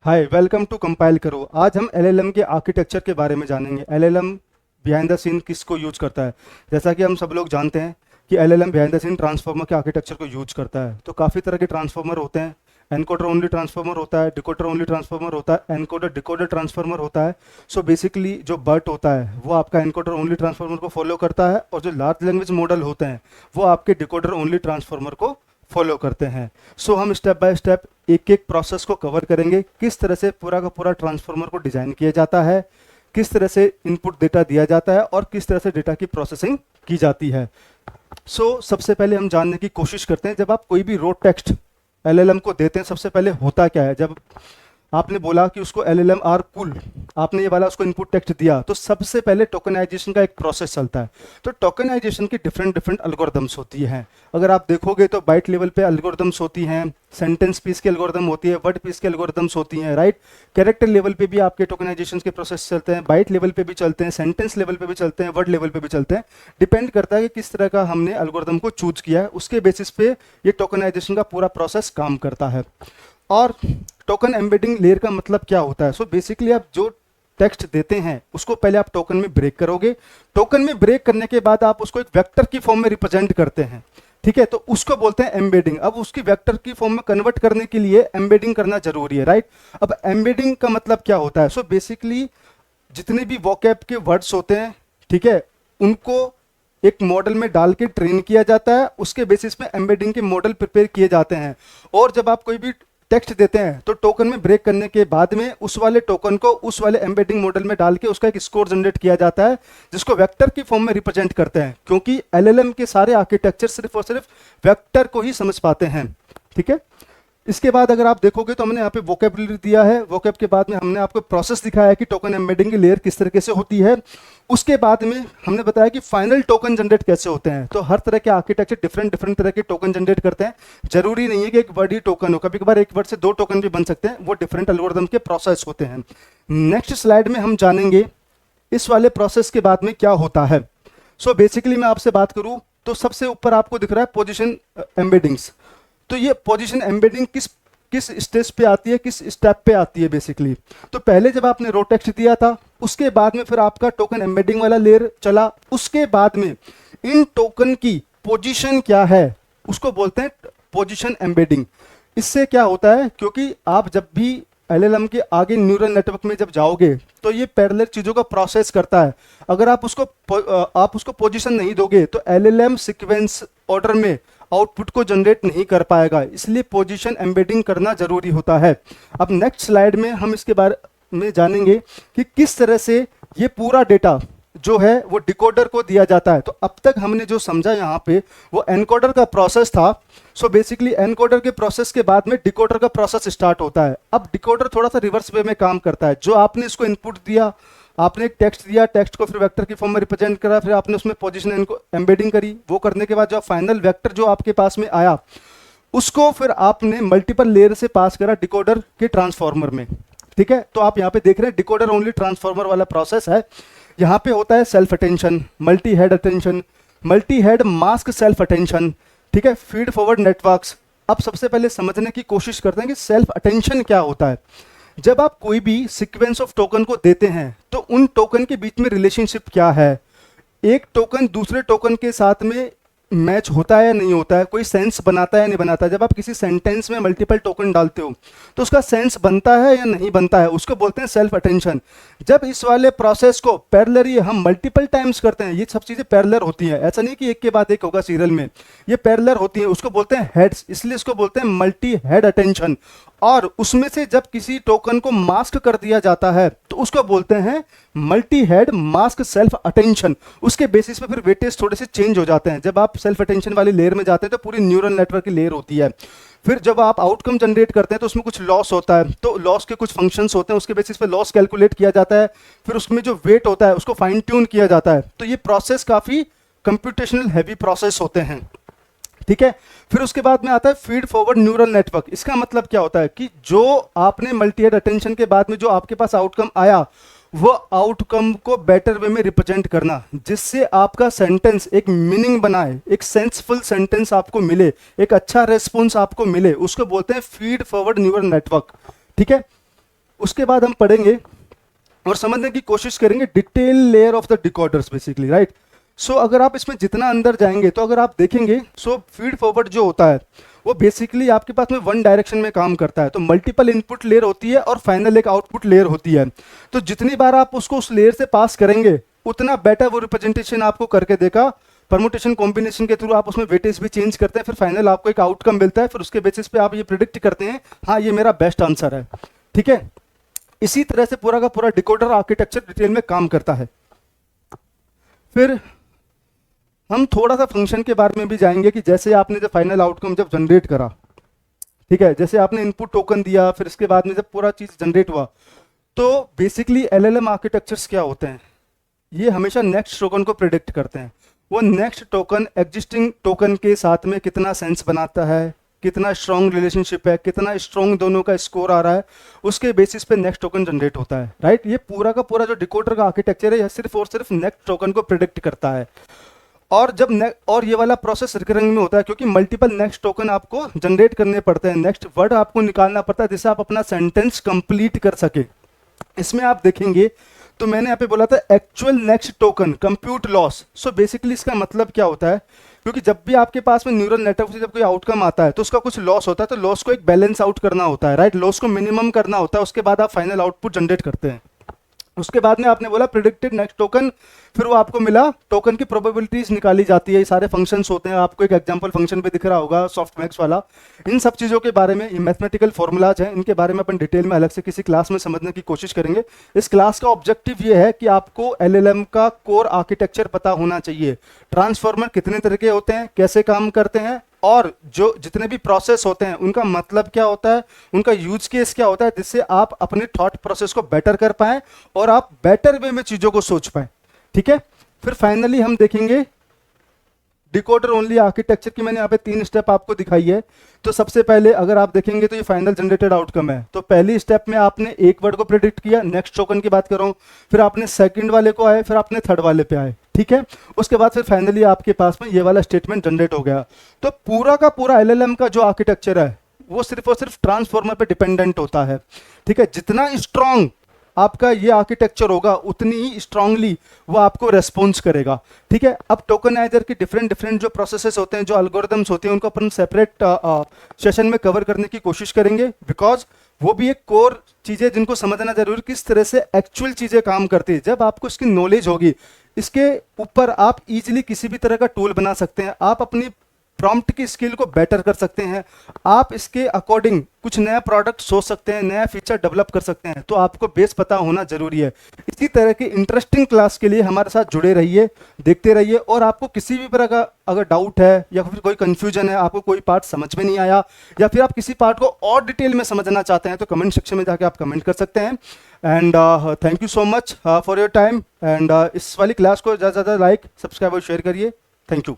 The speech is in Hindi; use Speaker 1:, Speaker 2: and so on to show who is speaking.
Speaker 1: हाय, वेलकम टू कंपाइल करो। आज हम एलएलएम के आर्किटेक्चर के बारे में जानेंगे। एलएलएम बिहाइंड द सीन किसको यूज करता है। जैसा कि हम सब लोग जानते हैं कि LLM behind the scene transformer के आर्किटेक्चर को यूज करता है। तो काफ़ी तरह के ट्रांसफार्मर होते हैं। एनकोडर ओनली ट्रांसफार्मर होता है, डिकोडर ओनली ट्रांसफार्मर होता है, एनकोडर डिकोडर ट्रांसफार्मर होता है। सो बेसिकली जो बर्ट होता है वो आपका एनकोडर ओनली ट्रांसफार्मर को फॉलो करता है, और जो लार्ज लैंग्वेज मॉडल होते हैं वो आपके डिकोडर ओनली ट्रांसफार्मर को फॉलो करते हैं। सो हम स्टेप बाय स्टेप एक एक प्रोसेस को कवर करेंगे, किस तरह से पूरा का पूरा ट्रांसफार्मर को डिजाइन किया जाता है, किस तरह से इनपुट डेटा दिया जाता है और किस तरह से डेटा की प्रोसेसिंग की जाती है। सबसे पहले हम जानने की कोशिश करते हैं, जब आप कोई भी रो टेक्स्ट एलएलएम को देते हैं सबसे पहले होता क्या है। जब आपने बोला कि उसको एलएलएम आर कूल, आपने ये वाला उसको इनपुट टेक्स्ट दिया, तो सबसे पहले टोकनाइजेशन का एक प्रोसेस चलता है। तो टोकनाइजेशन की डिफरेंट डिफरेंट एल्गोरिदम्स होती हैं। अगर आप देखोगे तो बाइट लेवल पे एल्गोरिदम्स होती हैं, सेंटेंस पीस की एल्गोरिदम होती है, वर्ड पीस की एल्गोरिदम्स होती हैं, राइट। कैरेक्टर लेवल पे भी आपके टोकनाइजेशन के प्रोसेस चलते हैं, बाइट लेवल पे भी चलते हैं, सेंटेंस लेवल पे भी चलते हैं, वर्ड लेवल पे भी चलते हैं। डिपेंड करता है कि किस तरह का हमने एल्गोरिदम को चूज किया है, उसके बेसिस पे ये टोकनाइजेशन का पूरा प्रोसेस काम करता है। और टोकन एम्बेडिंग लेयर का मतलब क्या होता है। सो बेसिकली आप जो टेक्स्ट देते हैं उसको पहले आप टोकन में ब्रेक करोगे। टोकन में ब्रेक करने के बाद आप उसको एक वेक्टर की फॉर्म में रिप्रेजेंट करते हैं, ठीक है। तो उसको बोलते हैं एम्बेडिंग। अब उसकी वेक्टर की फॉर्म में कन्वर्ट करने के लिए एम्बेडिंग करना जरूरी है, राइट। अब एम्बेडिंग का मतलब क्या होता है। सो बेसिकली जितने भी वोकैब के वर्ड्स होते हैं, ठीक है, उनको एक मॉडल में डाल के ट्रेन किया जाता है, उसके बेसिस पे एम्बेडिंग के मॉडल प्रिपेयर किए जाते हैं। और जब आप कोई भी टेक्स्ट देते हैं तो टोकन में ब्रेक करने के बाद में उस वाले टोकन को उस वाले एम्बेडिंग मॉडल में डाल के उसका एक स्कोर जनरेट किया जाता है, जिसको वेक्टर की फॉर्म में रिप्रेजेंट करते हैं, क्योंकि एलएलएम के सारे आर्किटेक्चर सिर्फ और सिर्फ वेक्टर को ही समझ पाते हैं, ठीक है। इसके बाद अगर आप देखोगे तो हमने यहाँ पे वोकेबुलरी दिया है। वोकेब के बाद में हमने आपको प्रोसेस दिखाया है कि टोकन एम्बेडिंग की लेयर किस तरीके से होती है। उसके बाद में हमने बताया कि फाइनल टोकन जनरेट कैसे होते हैं। तो हर तरह के आर्किटेक्चर डिफरेंट डिफरेंट तरह के टोकन जनरेट करते हैं। जरूरी नहीं है कि एक वर्ड ही टोकन हो, कभी कभार एक वर्ड से दो टोकन भी बन सकते हैं, वो डिफरेंट एल्गोरिथम के प्रोसेस होते हैं। नेक्स्ट स्लाइड में हम जानेंगे इस वाले प्रोसेस के बाद में क्या होता है। बेसिकली मैं आपसे बात करूं तो सबसे ऊपर आपको दिख रहा है पोजिशन एम्बेडिंग्स। तो ये पोजीशन एम्बेडिंग किस किस स्टेज पे आती है, किस स्टेप पे आती है बेसिकली। तो पहले जब आपने रो टेक्स्ट दिया था, उसके बाद में फिर आपका टोकन एम्बेडिंग वाला लेयर चला, उसके बाद में इन टोकन की पोजीशन क्या है उसको बोलते हैं पोजीशन एम्बेडिंग। इससे क्या होता है, क्योंकि आप जब भी एलएलएम के आगे न्यूरल नेटवर्क में जब जाओगे तो ये पैरेलल चीजों का प्रोसेस करता है। अगर आप उसको पोजीशन नहीं दोगे तो एलएलएम सीक्वेंस ऑर्डर में आउटपुट को जनरेट नहीं कर पाएगा, इसलिए पोजीशन एम्बेडिंग करना जरूरी होता है। अब नेक्स्ट स्लाइड में हम इसके बारे में जानेंगे कि किस तरह से ये पूरा डेटा जो है वो डिकोडर को दिया जाता है। तो अब तक हमने जो समझा यहाँ पे वो एनकोडर का प्रोसेस था। बेसिकली एनकोडर के प्रोसेस के बाद में डिकोडर का प्रोसेस स्टार्ट होता है। अब डिकोडर थोड़ा सा रिवर्स वे में काम करता है। जो आपने इसको इनपुट दिया, आपने एक टेक्स्ट दिया, टेक्स्ट को फिर वेक्टर की फॉर्म में रिप्रेजेंट करा, फिर आपने उसमें पोजीशन एम्बेडिंग करी। वो करने के बाद जो फाइनल वेक्टर जो आपके पास में आया उसको फिर आपने मल्टीपल लेयर से पास करा डिकोडर के ट्रांसफॉर्मर में, ठीक है। तो आप यहाँ पे देख रहे हैं डिकोडर ओनली ट्रांसफॉर्मर वाला प्रोसेस है। यहाँ पे होता है self attention, multi head attention, multi head mask self attention, ठीक है, फीड फॉरवर्ड नेटवर्क्स। अब सबसे पहले समझने की कोशिश करते हैं कि सेल्फ अटेंशन क्या होता है। जब आप कोई भी सीक्वेंस ऑफ टोकन को देते हैं तो उन टोकन के बीच में रिलेशनशिप क्या है, एक टोकन दूसरे टोकन के साथ में मैच होता है या नहीं होता है, कोई सेंस बनाता है या नहीं बनाता है। जब आप किसी सेंटेंस में मल्टीपल टोकन डालते हो तो उसका सेंस बनता है या नहीं बनता है, उसको बोलते हैं सेल्फ अटेंशन। जब इस वाले प्रोसेस को पैरेलली हम मल्टीपल टाइम्स करते हैं, ये सब चीजें पैरेलल होती हैं, ऐसा नहीं कि एक के बाद एक होगा सीरियल में, ये पैरेलल होती है, उसको बोलते हैं हेड्स, इसलिए इसको बोलते हैं मल्टी हेड अटेंशन। और उसमें से जब किसी टोकन को मास्क कर दिया जाता है तो उसको बोलते हैं multi head mask self attention. उसके बेसिस पे फिर वेटेज थोड़े से चेंज हो जाते हैं। जब आप सेल्फ अटेंशन वाली लेयर में जाते हैं तो पूरी न्यूरल नेटवर्क की लेयर होती है। फिर जब आप आउटकम जनरेट करते हैं तो उसमें कुछ लॉस होता है, तो लॉस के कुछ फंक्शंस होते हैं, उसके बेसिस पे लॉस कैलकुलेट किया जाता है। फिर उसमें जो वेट होता है उसको फाइन ट्यून किया जाता है। तो ये प्रोसेस काफी कंप्यूटेशनल हैवी प्रोसेस होते हैं, ठीक है। फिर उसके बाद में आता है फीड फॉरवर्ड न्यूरल नेटवर्क। इसका मतलब क्या होता है कि जो आपने मल्टी हेड अटेंशन के बाद में जो आपके पास आउटकम आया वो आउटकम को बेटर वे में रिप्रेजेंट करना, जिससे आपका सेंटेंस एक मीनिंग बनाए, एक सेंसफुल सेंटेंस आपको मिले, एक अच्छा रेस्पॉन्स आपको मिले, उसको बोलते हैं फीड फॉरवर्ड न्यूरल नेटवर्क, ठीक है। उसके बाद हम पढ़ेंगे और समझने की कोशिश करेंगे detail layer of the decoders basically, right. So अगर आप इसमें जितना अंदर जाएंगे तो अगर आप देखेंगे सो फीड फॉरवर्ड जो होता है वो बेसिकली आपके पास में वन डायरेक्शन में काम करता है। तो मल्टीपल इनपुट लेयर होती है और फाइनल एक आउटपुट लेयर होती है। तो जितनी बार आप उसको उस लेयर से पास करेंगे उतना बेटर वो रिप्रेजेंटेशन आपको करके देगा। परमुटेशन कॉम्बिनेशन के थ्रू आप उसमें वेटेज भी चेंज करते हैं, फिर फाइनल आपको एक आउटकम मिलता है, फिर उसके बेसिस पे आप ये प्रिडिक्ट करते हैं हाँ ये मेरा बेस्ट आंसर है, ठीक है। इसी तरह से पूरा का पूरा डिकोडर आर्किटेक्चर डिटेल में काम करता है। फिर हम थोड़ा सा फंक्शन के बारे में भी जाएंगे कि जैसे आपने जब फाइनल आउटकम जब जनरेट करा, ठीक है, जैसे आपने इनपुट टोकन दिया, फिर इसके बाद में जब पूरा चीज जनरेट हुआ तो बेसिकली एलएलएम आर्किटेक्चर्स क्या होते हैं, ये हमेशा नेक्स्ट टोकन को प्रिडिक्ट करते हैं। वो नेक्स्ट टोकन एग्जिस्टिंग टोकन के साथ में कितना सेंस बनाता है, कितना स्ट्रॉन्ग रिलेशनशिप है, कितना स्ट्रॉन्ग दोनों का स्कोर आ रहा है, उसके बेसिस पे नेक्स्ट टोकन जनरेट होता है, राइट। ये पूरा का पूरा जो डिकोडर का आर्किटेक्चर है यह सिर्फ और सिर्फ नेक्स्ट टोकन को प्रिडिक्ट करता है। और जब और ये वाला प्रोसेस रिकरिंग में होता है क्योंकि मल्टीपल नेक्स्ट टोकन आपको जनरेट करने पड़ते हैं, नेक्स्ट वर्ड आपको निकालना पड़ता है जिससे आप अपना सेंटेंस कंप्लीट कर सके। इसमें आप देखेंगे तो मैंने यहाँ पे बोला था actual next token compute loss. So basically इसका मतलब क्या होता है, क्योंकि जब भी आपके पास में न्यूरल नेटवर्क से जब कोई आउटकम आता है तो उसका कुछ लॉस होता है, तो लॉस को एक बैलेंस आउट करना होता है, राइट। लॉस को मिनिमम करना होता है, उसके बाद आप फाइनल आउटपुट जनरेट करते हैं। उसके बाद में आपने बोला प्रिडिक्टेड नेक्स्ट टोकन, फिर वो आपको मिला, टोकन की प्रोबेबिलिटीज निकाली जाती है, ये सारे फंक्शंस होते हैं, आपको एक एग्जांपल फंक्शन पे दिख रहा होगा सॉफ्टमैक्स वाला। इन सब चीज़ों के बारे में, ये मैथमेटिकल फॉर्मूलाज हैं, इनके बारे में अपन डिटेल में अलग से किसी क्लास में समझने की कोशिश करेंगे। इस क्लास का ऑब्जेक्टिव ये है कि आपको एलएलएम का कोर आर्किटेक्चर पता होना चाहिए, ट्रांसफॉर्मर कितने तरह के होते हैं, कैसे काम करते हैं, और जो जितने भी प्रोसेस होते हैं उनका मतलब क्या होता है, उनका यूज केस क्या होता है, जिससे आप अपने थॉट प्रोसेस को बेटर कर पाएं और आप बेटर वे में चीजों को सोच पाएं, ठीक है। फिर फाइनली हम देखेंगे डिकोडर ओनली आर्किटेक्चर की मैंने यहाँ पे 3 स्टेप आपको दिखाई है। तो सबसे पहले अगर आप देखेंगे तो ये फाइनल जनरेटेड आउटकम है। तो पहली स्टेप में आपने एक वर्ड को प्रेडिक्ट किया, नेक्स्ट टोकन की बात कर रहा हूँ, फिर आपने सेकंड वाले को आए, फिर आपने थर्ड वाले पे आए, ठीक है। उसके बाद फिर फाइनली आपके पास में ये वाला स्टेटमेंट जनरेट हो गया। तो पूरा का पूरा एलएलएम का जो आर्किटेक्चर है वो सिर्फ और सिर्फ ट्रांसफॉर्मर पे डिपेंडेंट होता है, ठीक है। जितना स्ट्रांग आपका ये आर्किटेक्चर होगा उतनी ही स्ट्रांगली वो आपको रेस्पॉन्स करेगा, ठीक है। अब टोकनाइजर की डिफरेंट जो प्रोसेसेस होते हैं, जो एल्गोरिथम्स होते हैं, उनको अपन सेपरेट सेशन में कवर करने की कोशिश करेंगे, बिकॉज वो भी एक कोर चीज़ें जिनको समझना जरूरी, किस तरह से एक्चुअल चीज़ें काम करती है। जब आपको इसकी नॉलेज होगी, इसके ऊपर आप इजीली किसी भी तरह का टूल बना सकते हैं, आप अपनी प्रॉम्प्ट की स्किल को बेटर कर सकते हैं, आप इसके अकॉर्डिंग कुछ नया प्रोडक्ट सोच सकते हैं, नया फीचर डेवलप कर सकते हैं। तो आपको बेस पता होना जरूरी है। इसी तरह की इंटरेस्टिंग क्लास के लिए हमारे साथ जुड़े रहिए, देखते रहिए। और आपको किसी भी तरह का अगर डाउट है या फिर कोई कंफ्यूजन है, आपको कोई पार्ट समझ में नहीं आया या फिर आप किसी पार्ट को और डिटेल में समझना चाहते हैं, तो कमेंट सेक्शन में जाके आप कमेंट कर सकते हैं। And thank you so much for your time. And इस वाली क्लास को ज़्यादा से ज़्यादा लाइक, सब्सक्राइब और शेयर करिए। Thank you.